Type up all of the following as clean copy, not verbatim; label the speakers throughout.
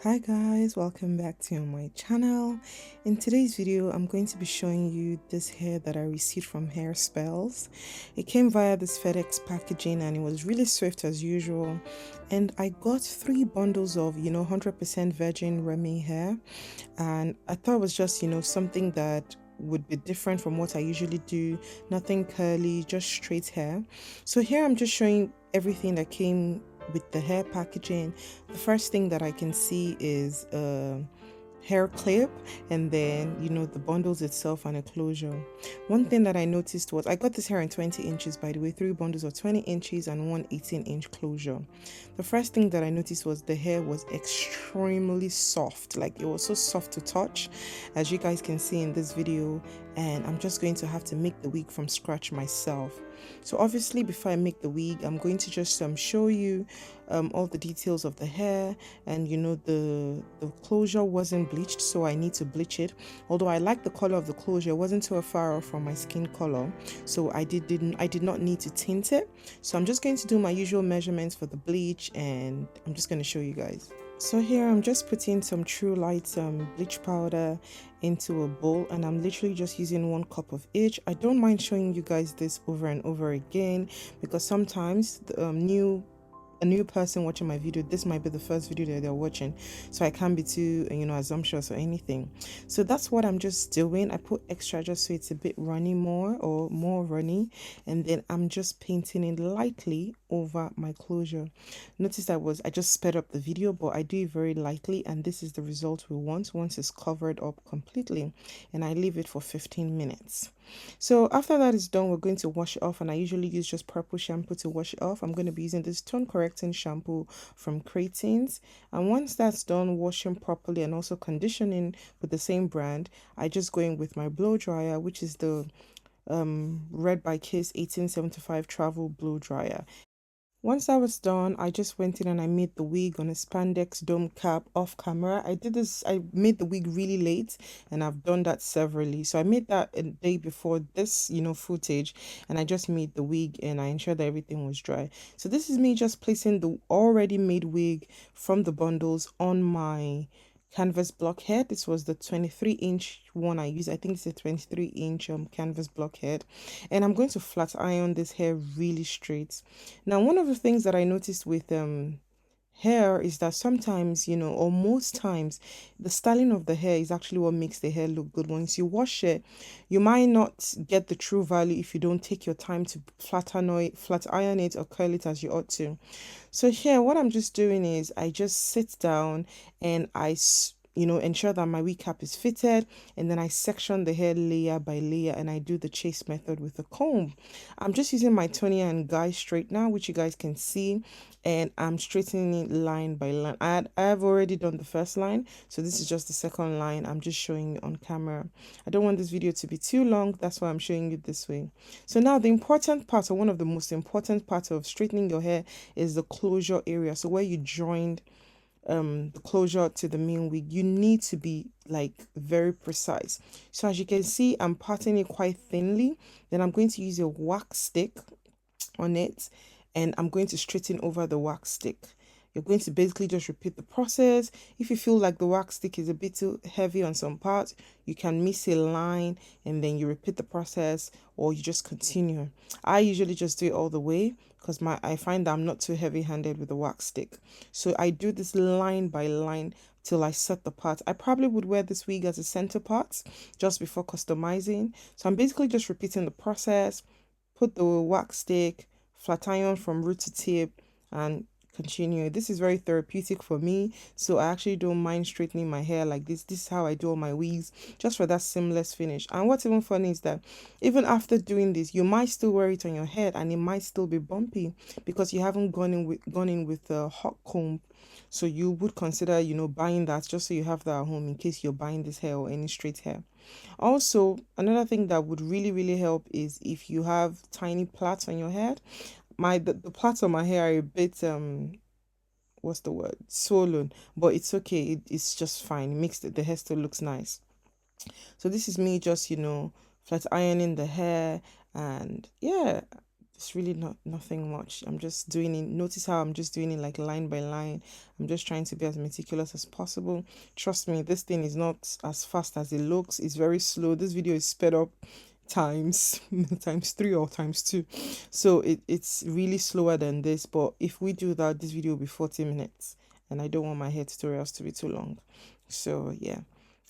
Speaker 1: Hi guys, welcome back to my channel. In today's video, I'm going to be showing you this hair that I received from Hair Spells. It came via this FedEx packaging and it was really swift as usual. And I got 3 bundles of, 100% virgin Remy hair. And I thought it was just, something that would be different from what I usually do. Nothing curly, just straight hair. So here I'm just showing everything that came with the hair packaging. The first thing that I can see is a hair clip, and then the bundles itself and a closure. One thing that I noticed was I got this hair in 20 inches, by the way, 3 bundles of 20 inches and one 18-inch closure. The first thing that I noticed was the hair was extremely soft, like it was so soft to touch, as you guys can see in this video. And I'm just going to have to make the wig from scratch myself. So obviously before I make the wig, I'm going to just show you all the details of the hair. And the closure wasn't bleached, so I need to bleach it. Although I like the color of the closure, it wasn't too far off from my skin color, so I did not need to tint it. So I'm just going to do my usual measurements for the bleach, and I'm just going to show you guys. So here I'm just putting some True Light bleach powder into a bowl, and I'm literally just using 1 cup of each. I don't mind showing you guys this over and over again, because sometimes a new person watching my video, this might be the first video that they're watching, so I can't be too assumptuous or anything. So that's what I'm just doing. I put extra just so it's a bit runny, more runny, and then I'm just painting it lightly over my closure. Notice I just sped up the video, but I do it very lightly, and this is the result we want once it's covered up completely. And I leave it for 15 minutes. So after that is done, we're going to wash it off, and I usually use just purple shampoo to wash it off. I'm going to be using this tone correcting shampoo from Cratins, and once that's done washing properly and also conditioning with the same brand, I just go in with my blow dryer, which is the Red by Kiss 1875 travel blow dryer. Once that was done, I just went in and I made the wig on a spandex dome cap off camera. I made the wig really late, and I've done that severally. So I made that a day before this, footage, and I just made the wig and I ensured that everything was dry. So this is me just placing the already made wig from the bundles on my canvas block head. This was the 23-inch one I used. I think it's a 23-inch canvas block head, and I'm going to flat iron this hair really straight. Now, one of the things that I noticed with hair is that sometimes, or most times, the styling of the hair is actually what makes the hair look good. Once you wash it, you might not get the true value if you don't take your time to flat iron it or curl it as you ought to. So here, what I'm just doing is I just sit down and ensure that my wig cap is fitted, and then I section the hair layer by layer, and I do the chase method with a comb. I'm just using my Tony and Guy straightener, which you guys can see, and I'm straightening it line by line. I've already done the first line, so this is just the second line. I'm just showing you on camera. I don't want this video to be too long, that's why I'm showing you this way. So now the important part, or one of the most important parts of straightening your hair, is the closure area. So where you joined the closure to the main wig, you need to be like very precise. So as you can see, I'm parting it quite thinly. Then I'm going to use a wax stick on it, and I'm going to straighten over the wax stick. You're going to basically just repeat the process. If you feel like the wax stick is a bit too heavy on some parts, you can miss a line and then you repeat the process, or you just continue. I usually just do it all the way because I find that I'm not too heavy-handed with the wax stick. So I do this line by line till I set the part. I probably would wear this wig as a center part just before customizing. So I'm basically just repeating the process, put the wax stick, flat iron from root to tip, and continue. This is very therapeutic for me, so I actually don't mind straightening my hair like this. This is how I do all my wigs, just for that seamless finish. And what's even funny is that even after doing this, you might still wear it on your head and it might still be bumpy because you haven't gone in with a hot comb. So you would consider, buying that just so you have that at home in case you're buying this hair or any straight hair. Also, another thing that would really help is if you have tiny plaits on your head. The plaits on my hair are a bit what's the word, swollen, but it's okay. It's just fine. It makes the hair still looks nice. So this is me just flat ironing the hair, and yeah, It's really not nothing much. I'm just doing it. Notice how I'm just doing it like line by line. I'm just trying to be as meticulous as possible. Trust me, this thing is not as fast as it looks. It's very slow. This video is sped up times times 3 or times 2, so it's really slower than this. But if we do that, this video will be 40 minutes, and I don't want my hair tutorials to be too long. So yeah,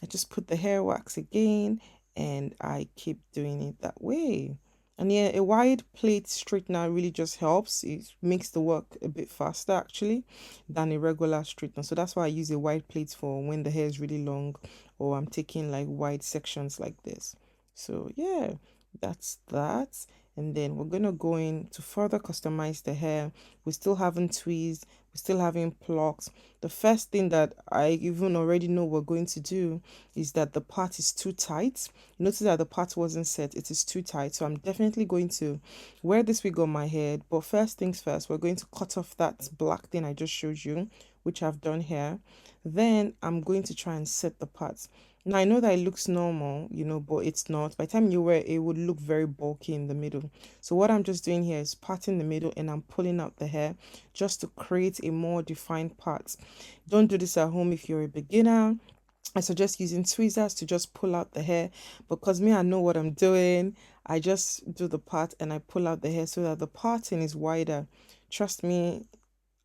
Speaker 1: I just put the hair wax again, and I keep doing it that way. And yeah, a wide plate straightener really just helps. It makes the work a bit faster actually than a regular straightener. So that's why I use a wide plate for when the hair is really long, or I'm taking like wide sections like this. So yeah, that's that. And then we're gonna go in to further customize the hair. We still haven't tweezed, we still having plucks. The first thing that I even already know we're going to do is that the part is too tight. Notice that the part wasn't set, it is too tight. So I'm definitely going to wear this wig on my head. But first things first, we're going to cut off that black thing I just showed you, which I've done here. Then I'm going to try and set the parts. Now I know that it looks normal, you know, but it's not. By the time you wear it, it would look very bulky in the middle. So what I'm just doing here is parting the middle, and I'm pulling out the hair just to create a more defined part. Don't do this at home if you're a beginner. I suggest using tweezers to just pull out the hair, because me, I know what I'm doing. I just do the part and I pull out the hair so that the parting is wider. Trust me,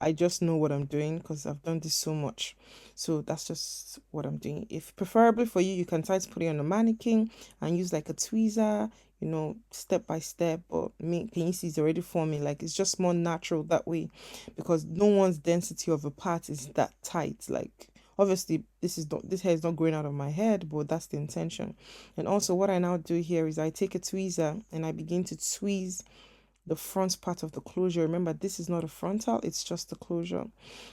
Speaker 1: I just know what I'm doing because I've done this so much. So that's just what I'm doing. If preferably for you, you can try to put it on a mannequin and use like a tweezer, you know, step by step. But me, can you see it's already forming? Like it's just more natural that way, because no one's density of a part is that tight. Like obviously this hair is not growing out of my head, but that's the intention. And also what I now do here is I take a tweezer and I begin to tweeze the front part of the closure. Remember, this is not a frontal, it's just the closure.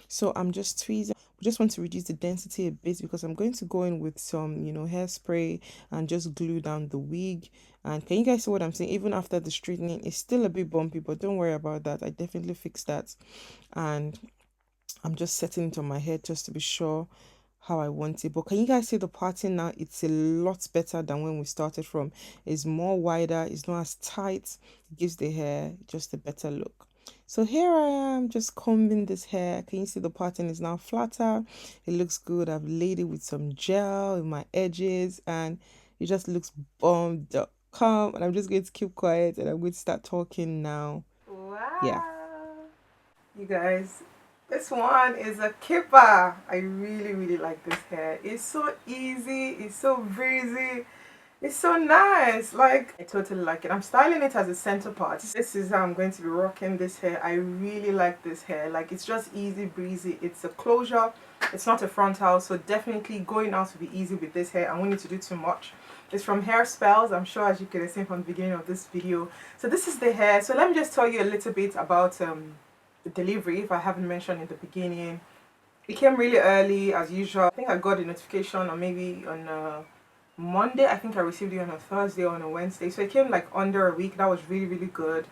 Speaker 1: So I'm just tweezing. We just want to reduce the density a bit because I'm going to go in with some, you know, hairspray and just glue down the wig. And can you guys see what I'm saying? Even after the straightening, it's still a bit bumpy, but don't worry about that. I definitely fixed that. And I'm just setting it on my head just to be sure how I want it. But can you guys see the parting now? It's a lot better than when we started from. It's more wider, it's not as tight. It gives the hair just a better look. So here I am just combing this hair. Can you see the parting is now flatter? It looks good. I've laid it with some gel in my edges and it just looks bombed up. Calm, and I'm just going to keep quiet and I'm going to start talking now. Wow. Yeah. You guys, this one is a kipper. I really like this hair. It's so easy, it's so breezy, it's so nice. Like, I totally like it. I'm styling it as a center part. This is how I'm going to be rocking this hair. I really like this hair. Like, it's just easy breezy. It's a closure, it's not a frontal, so definitely going out will be easy with this hair. I won't need to do too much. It's from Hair Spells, I'm sure, as you could have seen from the beginning of this video. So this is the hair. So let me just tell you a little bit about the delivery, if I haven't mentioned in the beginning. It came really early as usual. I think I got a notification or maybe on a Monday. I think I received it on a Thursday or on a Wednesday, so it came like under a week. That was really good.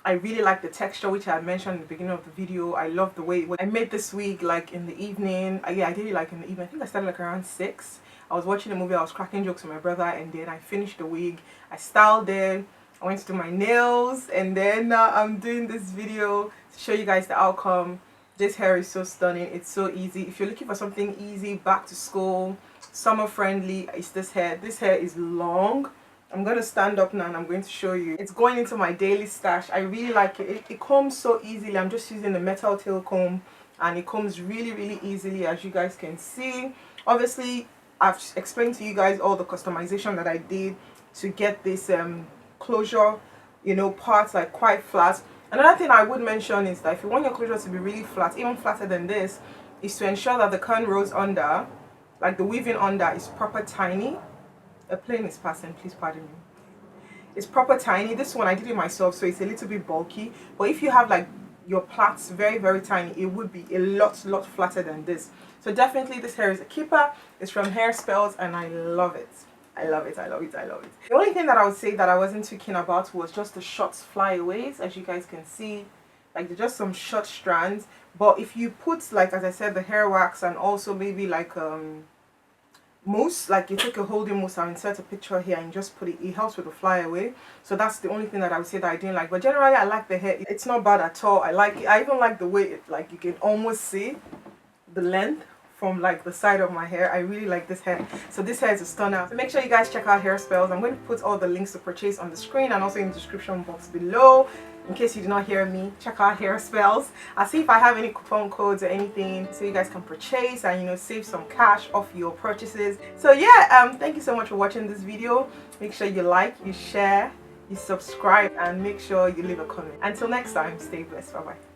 Speaker 1: I really like the texture, which I had mentioned in the beginning of the video. I love the way it was. I made this wig like in the evening. Yeah, I did it like in the evening. I think I started like around 6. I was watching a movie, I was cracking jokes with my brother, and then I finished the wig. I styled it, I went to do my nails, and then I'm doing this video to show you guys the outcome. This hair is so stunning. It's so easy. If you're looking for something easy, back to school, summer friendly, it's this hair. This hair is long. I'm going to stand up now and I'm going to show you. It's going into my daily stash. I really like it. It combs so easily. I'm just using the metal tail comb and it combs really easily, as you guys can see. Obviously, I've explained to you guys all the customization that I did to get this closure, you know, parts like quite flat. Another thing I would mention is that if you want your closure to be really flat, even flatter than this, is to ensure that the cornrows under, like the weaving under, is proper tiny. A plane is passing, please pardon me. It's proper tiny. This one I did it myself, so it's a little bit bulky. But if you have like your plaits very tiny, it would be a lot flatter than this. So definitely this hair is a keeper. It's from Hair Spells and I love it. I love it. The only thing that I would say that I wasn't too keen about was just the short flyaways, as you guys can see. Like they're just some short strands. But if you put, like, as I said, the hair wax and also maybe like mousse, like you take a holding mousse, I'll insert a picture here and just put it. It helps with the flyaway. So that's the only thing that I would say that I didn't like. But generally, I like the hair. It's not bad at all. I like it. I even like the way it, like, you can almost see the length from like the side of my hair. I really like this hair. So this hair is a stunner. So make sure you guys check out Hairspells. I'm going to put all the links to purchase on the screen and also in the description box below. In case you did not hear me, check out Hairspells. I'll see if I have any coupon codes or anything so you guys can purchase and, you know, save some cash off your purchases. So yeah, thank you so much for watching this video. Make sure you like, you share, you subscribe, and make sure you leave a comment. Until next time, stay blessed. Bye bye.